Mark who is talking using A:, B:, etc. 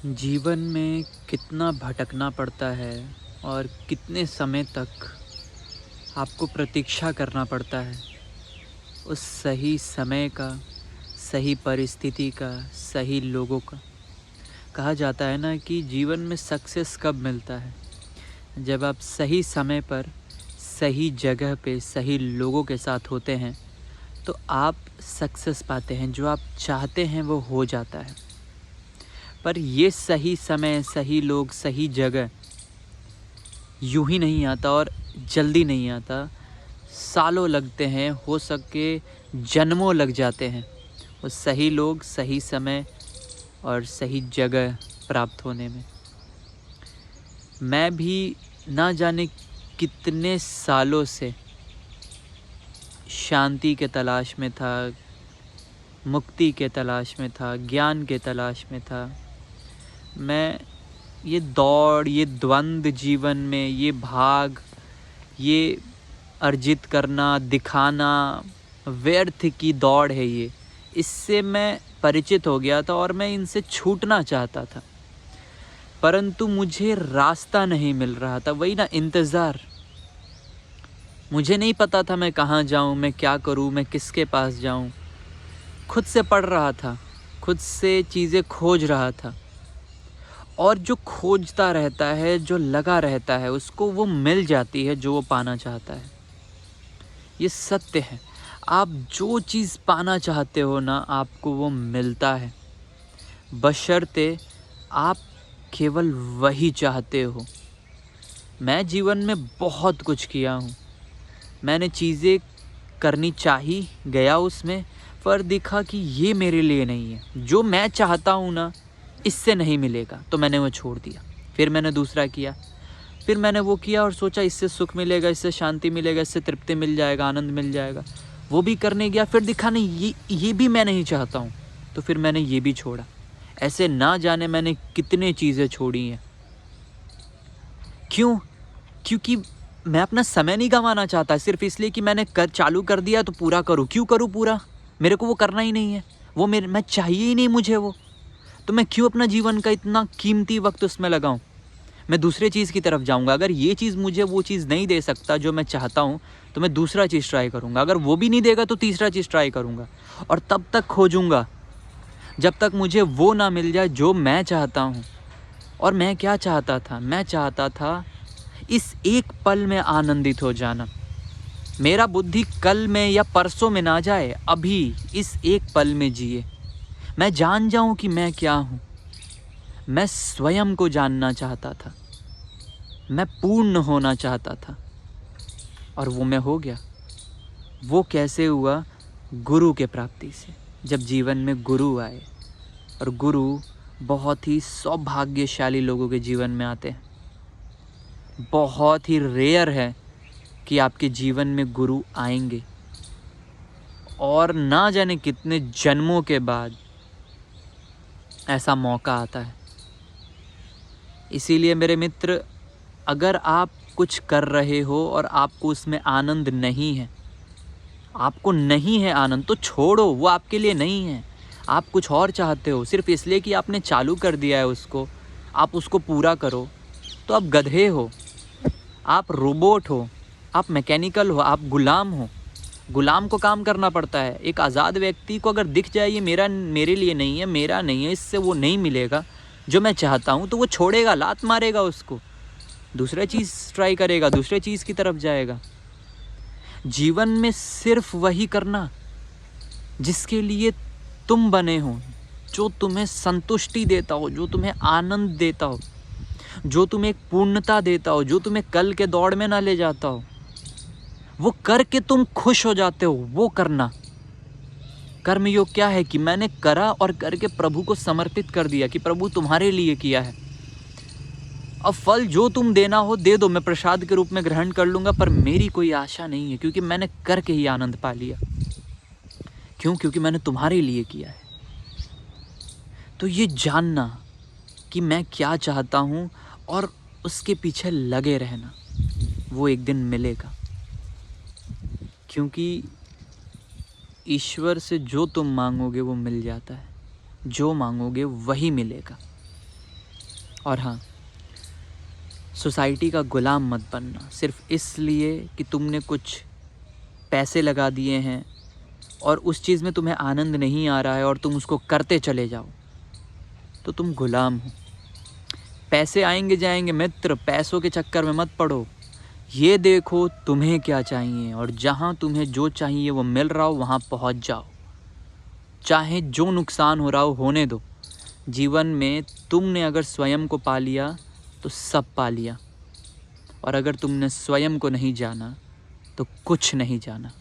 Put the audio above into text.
A: जीवन में कितना भटकना पड़ता है और कितने समय तक आपको प्रतीक्षा करना पड़ता है उस सही समय का, सही परिस्थिति का, सही लोगों का। कहा जाता है ना कि जीवन में सक्सेस कब मिलता है, जब आप सही समय पर, सही जगह पे, सही लोगों के साथ होते हैं तो आप सक्सेस पाते हैं। जो आप चाहते हैं वो हो जाता है। पर ये सही समय, सही लोग, सही जगह यूं ही नहीं आता और जल्दी नहीं आता। सालों लगते हैं, हो सके जन्मों लग जाते हैं वो सही लोग, सही समय और सही जगह प्राप्त होने में। मैं भी ना जाने कितने सालों से शांति के तलाश में था, मुक्ति के तलाश में था, ज्ञान के तलाश में था। मैं ये दौड़, ये द्वंद्व जीवन में, ये भाग, ये अर्जित करना, दिखाना, व्यर्थ की दौड़ है ये। इससे मैं परिचित हो गया था और मैं इनसे छूटना चाहता था, परंतु मुझे रास्ता नहीं मिल रहा था। वही ना, इंतज़ार। मुझे नहीं पता था मैं कहाँ जाऊँ, मैं क्या करूँ, मैं किसके पास जाऊँ। खुद से पढ़ रहा था, खुद से चीज़ें खोज रहा था। और जो खोजता रहता है, जो लगा रहता है, उसको वो मिल जाती है जो वो पाना चाहता है। ये सत्य है। आप जो चीज़ पाना चाहते हो ना, आपको वो मिलता है, बशर्ते आप केवल वही चाहते हो। मैं जीवन में बहुत कुछ किया हूँ। मैंने चीज़ें करनी चाही, गया उसमें, पर देखा कि ये मेरे लिए नहीं है। जो मैं चाहता हूँ ना, इससे नहीं मिलेगा, तो मैंने वो छोड़ दिया। फिर मैंने दूसरा किया, फिर मैंने वो किया और सोचा इससे सुख मिलेगा, इससे शांति मिलेगा, इससे तृप्ति मिल जाएगा, आनंद मिल जाएगा। वो भी करने गया, फिर दिखा नहीं, ये भी मैं नहीं चाहता हूँ, तो फिर मैंने ये भी छोड़ा। ऐसे ना जाने मैंने कितने चीज़ें छोड़ी हैं। क्यों? क्योंकि मैं अपना समय नहीं गंवाना चाहता, सिर्फ इसलिए कि मैंने चालू कर दिया तो पूरा करूँ। क्यों करूँ पूरा? मेरे को वो करना ही नहीं है। वो मैं चाहिए ही नहीं मुझे वो। तो मैं क्यों अपना जीवन का इतना कीमती वक्त उसमें लगाऊं? मैं दूसरे चीज़ की तरफ जाऊंगा। अगर ये चीज़ मुझे वो चीज़ नहीं दे सकता जो मैं चाहता हूं, तो मैं दूसरा चीज़ ट्राई करूंगा। अगर वो भी नहीं देगा तो तीसरा चीज़ ट्राई करूंगा। और तब तक खोजूंगा जब तक मुझे वो ना मिल जाए जो मैं चाहता हूँ। और मैं क्या चाहता था? मैं चाहता था इस एक पल में आनंदित हो जाना। मेरा बुद्धि कल में या परसों में ना जाए, अभी इस एक पल में जिए। मैं जान जाऊं कि मैं क्या हूँ। मैं स्वयं को जानना चाहता था, मैं पूर्ण होना चाहता था, और वो मैं हो गया। वो कैसे हुआ? गुरु के प्राप्ति से। जब जीवन में गुरु आए, और गुरु बहुत ही सौभाग्यशाली लोगों के जीवन में आते हैं। बहुत ही रेयर है कि आपके जीवन में गुरु आएंगे, और ना जाने कितने जन्मों के बाद ऐसा मौका आता है। इसीलिए मेरे मित्र, अगर आप कुछ कर रहे हो और आपको उसमें आनंद नहीं है, आपको नहीं है आनंद, तो छोड़ो, वो आपके लिए नहीं है। आप कुछ और चाहते हो, सिर्फ इसलिए कि आपने चालू कर दिया है उसको, आप उसको पूरा करो। तो आप गधे हो, आप रोबोट हो, आप मैकेनिकल हो, आप गुलाम हो। गुलाम को काम करना पड़ता है। एक आज़ाद व्यक्ति को अगर दिख जाए ये मेरे लिए नहीं है, मेरा नहीं है, इससे वो नहीं मिलेगा जो मैं चाहता हूँ, तो वो छोड़ेगा, लात मारेगा उसको, दूसरा चीज़ ट्राई करेगा, दूसरे चीज़ की तरफ जाएगा। जीवन में सिर्फ वही करना जिसके लिए तुम बने हो, जो तुम्हें संतुष्टि देता हो, जो तुम्हें आनंद देता हो, जो तुम्हें एक पूर्णता देता हो, जो तुम्हें कल के दौड़ में ना ले जाता हो। वो करके तुम खुश हो जाते हो, वो करना। कर्मयोग क्या है कि मैंने करा और करके प्रभु को समर्पित कर दिया कि प्रभु तुम्हारे लिए किया है। अब फल जो तुम देना हो दे दो, मैं प्रसाद के रूप में ग्रहण कर लूँगा, पर मेरी कोई आशा नहीं है, क्योंकि मैंने करके ही आनंद पा लिया। क्यों? क्योंकि मैंने तुम्हारे लिए किया है। तो ये जानना कि मैं क्या चाहता हूँ और उसके पीछे लगे रहना, वो एक दिन मिलेगा। क्योंकि ईश्वर से जो तुम मांगोगे वो मिल जाता है, जो मांगोगे वही मिलेगा। और हाँ, सोसाइटी का गुलाम मत बनना सिर्फ इसलिए कि तुमने कुछ पैसे लगा दिए हैं और उस चीज़ में तुम्हें आनंद नहीं आ रहा है और तुम उसको करते चले जाओ, तो तुम गुलाम हो। पैसे आएंगे जाएंगे मित्र, पैसों के चक्कर में मत पड़ो। ये देखो तुम्हें क्या चाहिए, और जहाँ तुम्हें जो चाहिए वो मिल रहा हो वहाँ पहुँच जाओ। चाहे जो नुकसान हो रहा हो होने दो। जीवन में तुमने अगर स्वयं को पा लिया तो सब पा लिया, और अगर तुमने स्वयं को नहीं जाना तो कुछ नहीं जाना।